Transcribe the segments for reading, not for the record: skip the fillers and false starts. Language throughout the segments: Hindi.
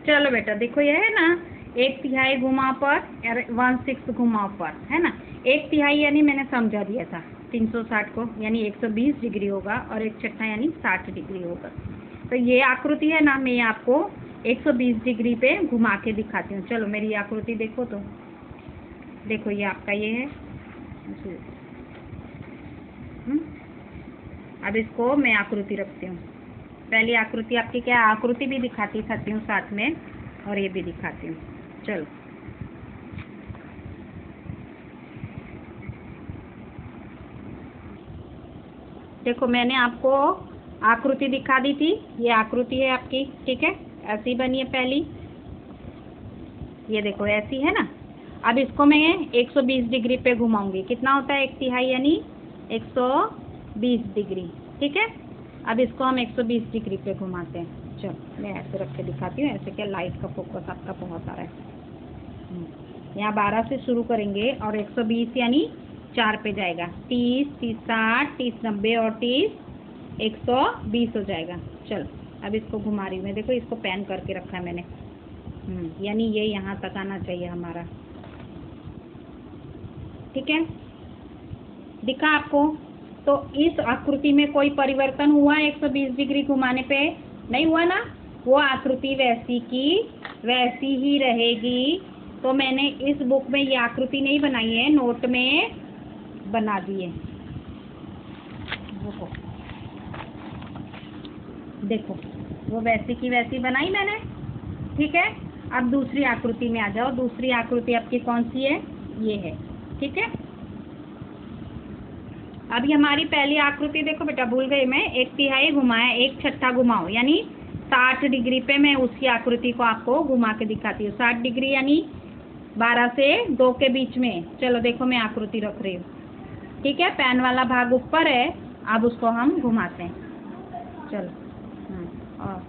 चलो बेटा देखो ये है ना, 1/3 घुमाव पर 1/6 घुमाव पर, है ना। 1/3 यानी मैंने समझा दिया था 360 को, यानी 120 डिग्री होगा, और 1/6 यानी 60 डिग्री होगा। तो ये आकृति है ना, मैं आपको 120 डिग्री पे घुमा के दिखाती हूँ। चलो मेरी आकृति देखो, तो देखो ये आपका ये है। अब इसको मैं आकृति रखती हूँ। पहली आकृति आपकी क्या है, आकृति भी दिखाती हूँ साथ में, और ये भी दिखाती हूँ। चलो देखो मैंने आपको आकृति दिखा दी थी, ये आकृति है आपकी, ठीक है। ऐसी बनी है पहली, ये देखो ऐसी है ना। अब इसको मैं 120 डिग्री पे घुमाऊंगी। कितना होता है 1/3 यानी 120 डिग्री, ठीक है। अब इसको हम 120 डिग्री पे घुमाते हैं। चलो मैं ऐसे रख के दिखाती हूँ, ऐसे क्या लाइट का फोकस आपका बहुत आ रहा है। यहाँ 12 से शुरू करेंगे और 120 यानी 4 पे जाएगा। 30, 30, 60, 30, 90 और 30, 120 हो जाएगा। चलो अब इसको घुमा रही हूँ मैं, देखो इसको पैन करके रखा है मैंने, यानी ये यहाँ तक आना चाहिए हमारा, ठीक है। दिखा आपको? तो इस आकृति में कोई परिवर्तन हुआ 120 डिग्री घुमाने पे? नहीं हुआ ना, वो आकृति वैसी की वैसी ही रहेगी। तो मैंने इस बुक में ये आकृति नहीं बनाई है, नोट में बना दी है। देखो वो वैसी की वैसी बनाई मैंने, ठीक है। अब दूसरी आकृति में आ जाओ। दूसरी आकृति आपकी कौन सी है? ये है, ठीक है। अभी हमारी पहली आकृति देखो बेटा, भूल गई मैं, 1/3 घुमाया, 1/6 घुमाओ, यानी 60 डिग्री पे मैं उसी आकृति को आपको घुमा के दिखाती हूँ। 60 डिग्री यानी 12 से 2 के बीच में। चलो देखो मैं आकृति रख रही हूँ, ठीक है। पैन वाला भाग ऊपर है, अब उसको हम घुमाते हैं। चलो और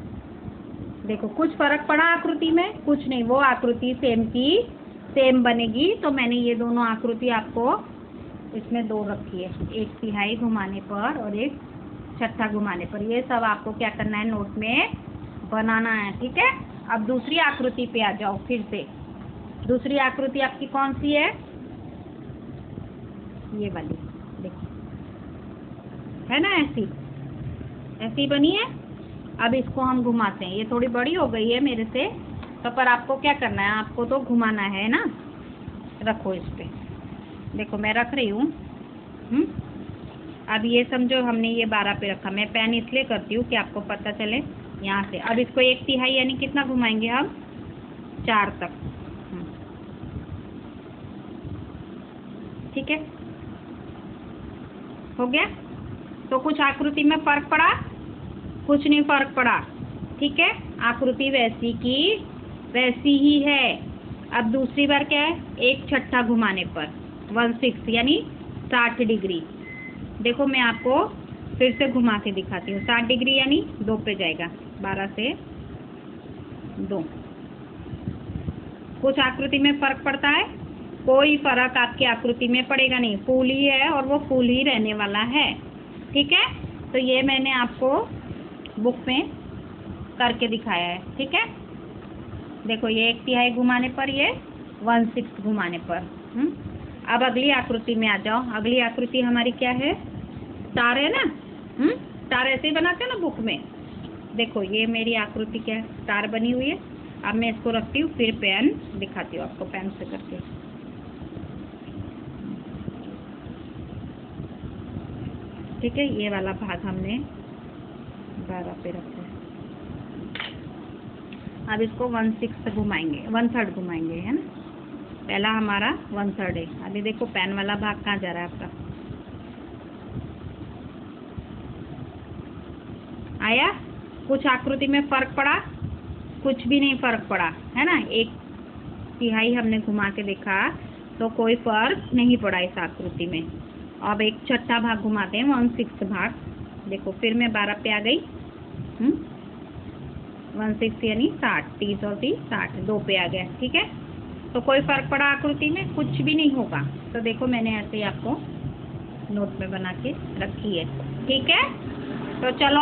देखो कुछ फर्क पड़ा आकृति में? कुछ नहीं, वो आकृति सेम की सेम बनेगी। तो मैंने ये दोनों आकृति आपको इसमें दो रखी है, 1/3 घुमाने पर और 1/6 घुमाने पर। ये सब आपको क्या करना है, नोट में बनाना है, ठीक है। अब दूसरी आकृति पे आ जाओ फिर से। दूसरी आकृति आपकी कौन सी है? ये वाली, देखो है ना, ऐसी ऐसी बनी है। अब इसको हम घुमाते हैं। ये थोड़ी बड़ी हो गई है मेरे से, तो पर आपको क्या करना है, आपको तो घुमाना है ना। रखो इस पे, देखो मैं रख रही हूँ। अब ये समझो हमने ये 12 पे रखा। मैं पैन इसलिए करती हूँ कि आपको पता चले यहाँ से। अब इसको 1/3 यानी कितना घुमाएंगे हम? 4 तक, ठीक है। हो गया? तो कुछ आकृति में फर्क पड़ा? कुछ नहीं फर्क पड़ा, ठीक है। आकृति वैसी की वैसी ही है। अब दूसरी बार क्या है, 1/6 घुमाने पर 1/6 यानी 60 डिग्री। देखो मैं आपको फिर से घुमा के दिखाती हूँ। 60 डिग्री यानी 2 पे जाएगा, 12 से 2। कुछ आकृति में फर्क पड़ता है? कोई फर्क आपकी आकृति में पड़ेगा नहीं, फूल ही है और वो फूल ही रहने वाला है, ठीक है। तो ये मैंने आपको बुक में करके दिखाया है, ठीक है। देखो ये 1/3 घुमाने पर, ये 1/6 घुमाने पर। अब अगली आकृति में आ जाओ। अगली आकृति हमारी क्या है? स्टार है ना। स्टार ऐसे ही बनाते हैं ना बुक में। देखो ये मेरी आकृति क्या है, स्टार बनी हुई है। अब मैं इसको रखती हूँ, फिर पेन दिखाती हूँ आपको, पेन से करके। ठीक है, ये वाला भाग हमने 12 पे रखा है। अब इसको 1/6 घुमाएंगे, 1/3 घुमाएंगे, है ना। पहला हमारा 1/3 है। अभी देखो पैन वाला भाग कहाँ जा रहा है आपका? आया? कुछ आकृति में फर्क पड़ा? कुछ भी नहीं फर्क पड़ा, है ना। 1/3 हमने घुमा के देखा तो कोई फर्क नहीं पड़ा इस आकृति में। अब 1/6 भाग घुमाते हैं, 1/6 भाग। देखो फिर मैं 12 पे आ गई। 1/6 यानी 60, 30 और 30 60, 2 पे आ गया, ठीक है। तो कोई फर्क पड़ा आकृति में? कुछ भी नहीं होगा। तो देखो मैंने ऐसे ही आपको नोट में बना के रखी है, ठीक है। तो चलो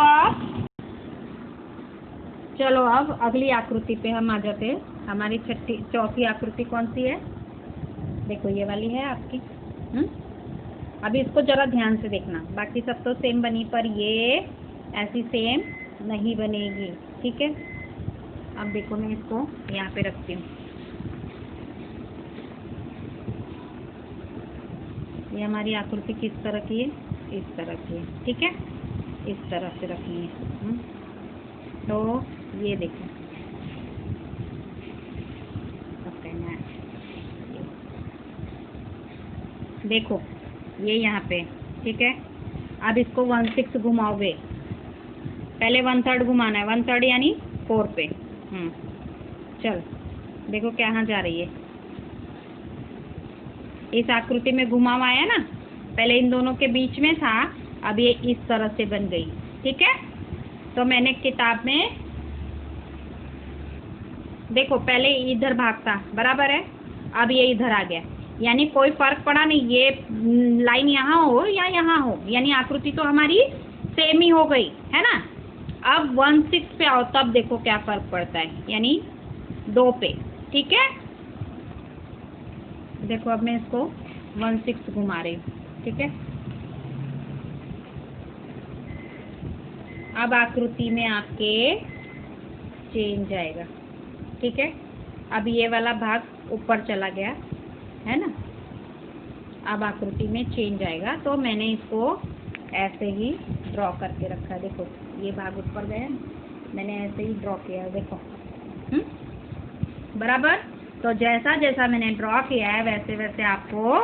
चलो अब अगली आकृति पे हम आ जाते हैं। हमारी चौथी आकृति कौन सी है? देखो ये वाली है आपकी। अभी इसको जरा ध्यान से देखना, बाकी सब तो सेम बनी पर ये ऐसी सेम नहीं बनेगी, ठीक है। अब देखो मैं इसको यहाँ पे रखती हूँ। ये हमारी आकृति किस तरह की है? इस तरह की है, ठीक है। इस तरह से रखनी है। तो ये देखो, देखो ये यहाँ पे, ठीक है। अब इसको 1/6 घुमाओगे, पहले 1/3 घुमाना है, 1/3 यानी 4 पे। चल देखो कहाँ जा रही है। इस आकृति में घुमाव आया ना, पहले इन दोनों के बीच में था, अब ये इस तरह से बन गई, ठीक है। तो मैंने किताब में देखो पहले इधर भाग था, बराबर है, अब ये इधर आ गया, यानी कोई फर्क पड़ा नहीं, ये लाइन यहाँ हो या यहाँ हो, यानी आकृति तो हमारी सेम ही हो गई है ना। अब 1/6 पे आओ, तब देखो क्या फर्क पड़ता है, यानी 2 पे, ठीक है। देखो अब मैं इसको 1/6 घुमा रही हूँ, ठीक है। अब आकृति में आपके चेंज आएगा, ठीक है। अब ये वाला भाग ऊपर चला गया है ना, अब आकृति में चेंज आएगा। तो मैंने इसको ऐसे ही ड्रॉ करके रखा है। देखो ये भाग ऊपर गया, मैंने ऐसे ही ड्रॉ किया है, देखो बराबर। तो जैसा जैसा मैंने ड्रॉ किया है वैसे वैसे आपको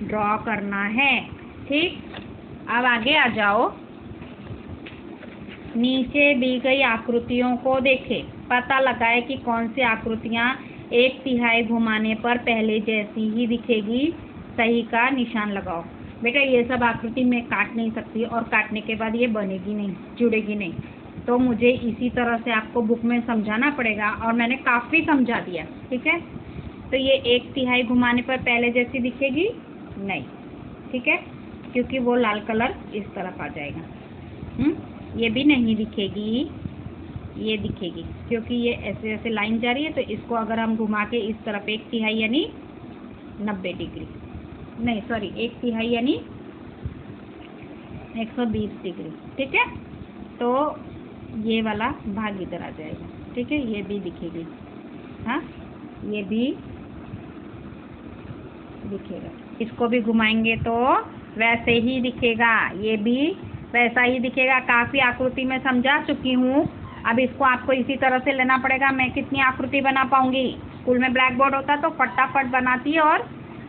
ड्रॉ करना है, ठीक। अब आगे आ जाओ, नीचे दी गई आकृतियों को देखें, पता लगाए कि कौन सी आकृतियाँ 1/3 घुमाने पर पहले जैसी ही दिखेगी, सही का निशान लगाओ। बेटा ये सब आकृति मैं काट नहीं सकती, और काटने के बाद ये बनेगी नहीं, जुड़ेगी नहीं, तो मुझे इसी तरह से आपको बुक में समझाना पड़ेगा, और मैंने काफ़ी समझा दिया, ठीक है। तो ये 1/3 घुमाने पर पहले जैसी दिखेगी नहीं, ठीक है, क्योंकि वो लाल कलर इस तरफ आ जाएगा। ये भी नहीं दिखेगी, ये दिखेगी, क्योंकि ये ऐसे ऐसे लाइन जा रही है। तो इसको अगर हम घुमा के इस तरफ 1/3 यानी 90 डिग्री, नहीं सॉरी 1/3 यानी 120 डिग्री, ठीक है। तो ये वाला भाग इधर आ जाएगा, ठीक है, ये भी दिखेगी, हाँ ये भी दिखेगा। इसको भी घुमाएंगे तो वैसे ही दिखेगा, ये भी वैसा ही दिखेगा। काफ़ी आकृति में समझा चुकी हूँ, अब इसको आपको इसी तरह से लेना पड़ेगा। मैं कितनी आकृति बना पाऊंगी? स्कूल में ब्लैक बोर्ड होता तो फटाफट बनाती और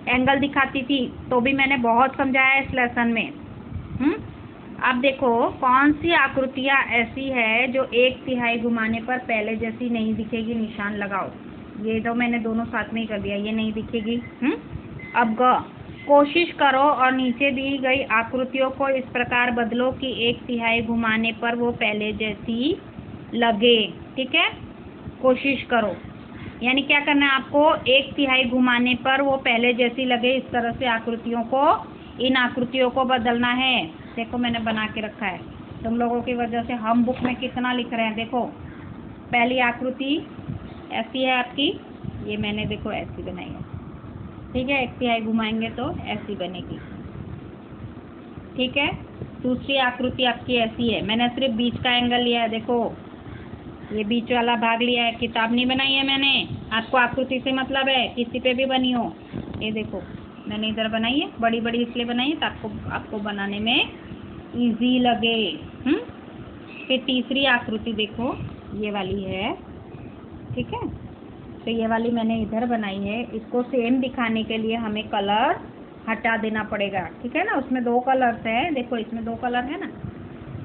एंगल दिखाती थी, तो भी मैंने बहुत समझाया इस लेसन में। अब देखो कौन सी आकृतियाँ ऐसी है जो 1/3 घुमाने पर पहले जैसी नहीं दिखेगी, निशान लगाओ। ये तो मैंने दोनों साथ में ही कर दिया, ये नहीं दिखेगी। अब कोशिश करो और नीचे दी गई आकृतियों को इस प्रकार बदलो कि 1/3 घुमाने पर वो पहले जैसी लगे, ठीक है। कोशिश करो, यानी क्या करना है आपको? 1/3 घुमाने पर वो पहले जैसी लगे, इस तरह से आकृतियों को, इन आकृतियों को बदलना है। देखो मैंने बना के रखा है, तुम लोगों की वजह से हम बुक में कितना लिख रहे हैं। देखो पहली आकृति ऐसी है आपकी, ये मैंने देखो ऐसी बनाई है, ठीक है। 1/3 घुमाएंगे तो ऐसी बनेगी, ठीक है। दूसरी आकृति आपकी ऐसी है, मैंने सिर्फ बीच का एंगल लिया है, देखो ये बीच वाला भाग लिया है। किताब नहीं बनाई है मैंने, आपको आकृति से मतलब है, किसी पे भी बनी हो। ये देखो मैंने इधर बनाई है, बड़ी बड़ी इसलिए बनाई है ताकि आपको बनाने में इजी लगे। फिर तीसरी आकृति देखो ये वाली है, ठीक है। तो ये वाली मैंने इधर बनाई है, इसको सेम दिखाने के लिए हमें कलर हटा देना पड़ेगा, ठीक है ना। उसमें 2 कलर्स हैं, देखो इसमें 2 कलर है ना,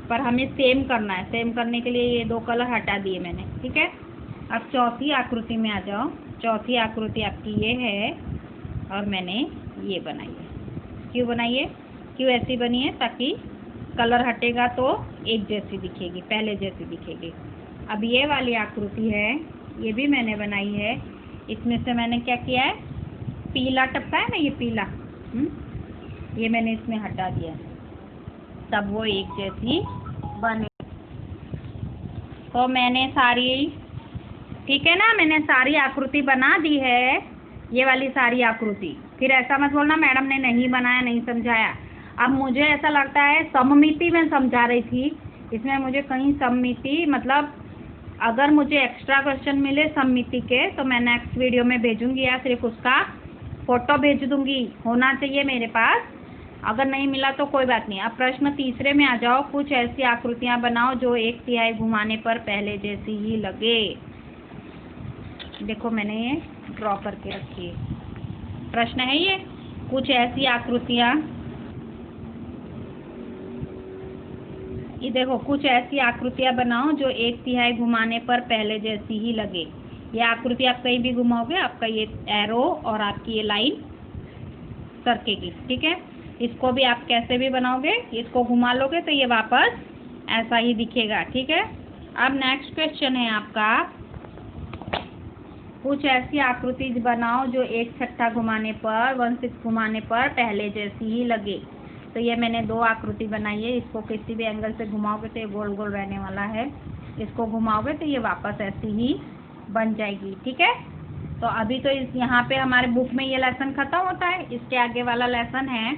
पर हमें सेम करना है। सेम करने के लिए ये 2 कलर हटा दिए मैंने, ठीक है। अब चौथी आकृति में आ जाओ। चौथी आकृति आपकी ये है और मैंने ये बनाई है। क्यों बनाई है? क्यों ऐसी बनी है? ताकि कलर हटेगा तो एक जैसी दिखेगी, पहले जैसी दिखेगी। अब ये वाली आकृति है, ये भी मैंने बनाई है। इसमें से मैंने क्या किया है, पीला टप्पा है ना, ये पीला, ये मैंने इसमें हटा दिया, तब वो एक जैसी बने। तो मैंने सारी, ठीक है ना, मैंने सारी आकृति बना दी है, ये वाली सारी आकृति। फिर ऐसा मत बोलना मैडम ने नहीं बनाया, नहीं समझाया। अब मुझे ऐसा लगता है सममिति में समझा रही थी, इसमें मुझे कहीं सममिति, मतलब अगर मुझे एक्स्ट्रा क्वेश्चन मिले सममिति के तो मैं नेक्स्ट वीडियो में भेजूंगी या सिर्फ उसका फोटो भेज दूंगी, होना चाहिए मेरे पास। अगर नहीं मिला तो कोई बात नहीं। अब प्रश्न तीसरे में आ जाओ। कुछ ऐसी आकृतियां बनाओ जो 1/3 घुमाने पर पहले जैसी ही लगे। देखो मैंने ये ड्रॉ करके रखी है, प्रश्न है ये। कुछ ऐसी आकृतियां, ये देखो, कुछ ऐसी आकृतियां बनाओ जो 1/3 घुमाने पर पहले जैसी ही लगे। ये आकृति आप कहीं भी घुमाओगे, आपका ये एरो और आपकी ये लाइन सरकेगी, ठीक है। इसको भी आप कैसे भी बनाओगे, इसको घुमा लोगे तो ये वापस ऐसा ही दिखेगा, ठीक है। अब नेक्स्ट क्वेश्चन है आपका, कुछ ऐसी आकृति बनाओ जो 1/6 घुमाने पर 1/6 घुमाने पर पहले जैसी ही लगे। तो ये मैंने 2 आकृति बनाई है। इसको किसी भी एंगल से घुमाओगे तो ये गोल गोल रहने वाला है, इसको घुमाओगे तो ये वापस ऐसी ही बन जाएगी, ठीक है। तो अभी तो इस यहाँ पे हमारे बुक में ये लेसन खत्म होता है। इसके आगे वाला लेसन है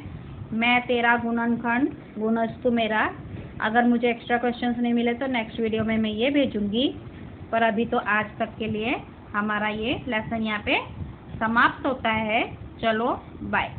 मैं तेरा गुणनखंड गुणस्तु मेरा। अगर मुझे एक्स्ट्रा क्वेश्चंस नहीं मिले तो नेक्स्ट वीडियो में मैं ये भेजूंगी। पर अभी तो आज तक के लिए हमारा ये लेसन यहाँ पे समाप्त होता है। चलो बाय।